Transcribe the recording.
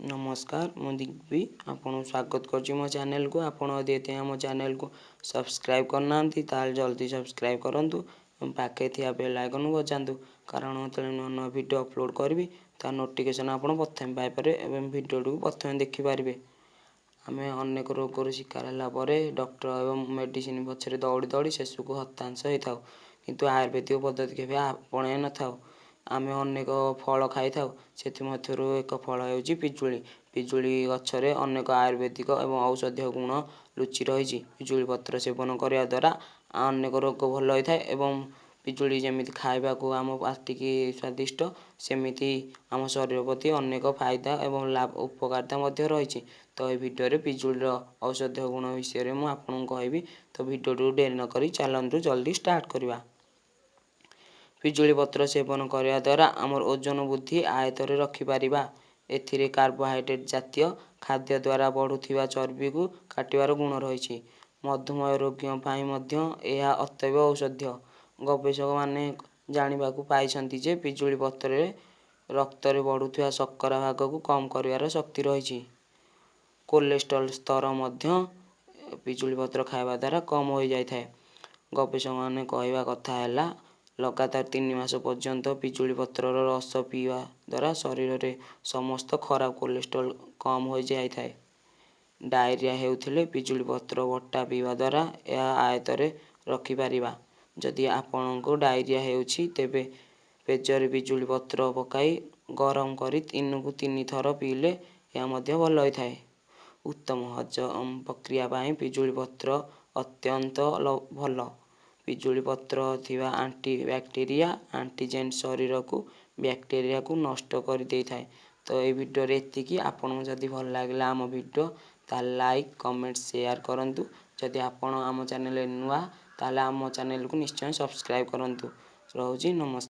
नमस्कार मु दिग्वी आपन स्वागत करछि मो चैनल को। आपन यदि हम चैनल को सब्सक्राइब करना ताल जल्दी सब्सक्राइब करंतु पाखे थिया बेल आइकन बजांतु कारण तले नवा वीडियो अपलोड करबी ता नोटिफिकेशन आपन प्रथम पाइ पारे एवं वीडियो को प्रथम देखि पारबे। आमे अनेक रोगर शिकार हला परे डॉक्टर एवं मेडिसिन पछरे दौड़ी दौड़ी शेष को हतांश होइथाउ किंतु आयुर्वेदिक पद्धति केबे आपणे न थाउ। आमे अनेक फल खाइ थाउ सेति मध्यरु एक फल हेउची पिजुली। पिजुली गछरे अनेक आयुर्वेदिक एवं औषधीय गुण लुचि रहिछि। पिजुली पत्र सेवन करिया द्वारा अनेक रोग भल होइथाय एवं पिजुली जेमिति खाइबा को आम पार्टी की स्वादिष्ट सेमिति आम शरीर प्रति अनेक फायदा एवं लाभ उपकारिता मध्य रहिछि। तो ए वीडियो रे पिजुली औषधीय गुण विषय रे मु आपनको कहबी। तो वीडियो टू देरी न करी चलंतु जल्दी स्टार्ट करिवा। पिजुली पत्र सेवन करिया द्वारा आमर ओजन वृद्धि आयत्तर रखि पारिबा। एथिरे कार्बोहाइड्रेट जातीय खाद्य द्वारा बढ़ुथिबा चर्बी को काटिबार गुण रहिछि। मधुमेह रोगियों पाई मध्य एहा अत्यंत औषधीय। गवेषक माने जानिबा को पाइछंती जे पिजुली पत्र रे रक्त रे बढ़ुथिबा शर्करा भाग को कम करिवार शक्ति रहिछि। कोलेस्ट्रॉल स्तर मध्य पिजुली पत्र खाइबा द्वारा कम हो जाय थाए। गवेषक माने कहवा कथा हैला लगातार 3 मास पर्यंत पिजुली पत्र रस पीवा द्वारा शरीर रे समस्त खराब कोलेस्ट्रॉल कम हो जाय थाए। डायरिया हेउथिले पिजुली पत्र बट्टा पीवा द्वारा या आयतरे रखि पारिबा। जदि आपनको डायरिया हेउछि तेबे पेजरे पिजुली पत्र पकाई गरम करी 3 को 3 थर पीले या मध्य भल होय थाए। उत्तम हजम प्रक्रिया पाई पिजुली पत्र अत्यंत भल। पिजुली पत्र थिबा एंटी बैक्टीरिया एंटीजेन शरीर को बैक्टीरिया को नष्ट कर दे थाए। तो ए वीडियो रे एतिकी आपन जदि भल लागला हम वीडियो ता लाइक कमेंट शेयर करंतु। जदि आपन हम चैनल नुआ ताले हम चैनल को निश्चय सब्सक्राइब करंतु। रहउची नमस्कार।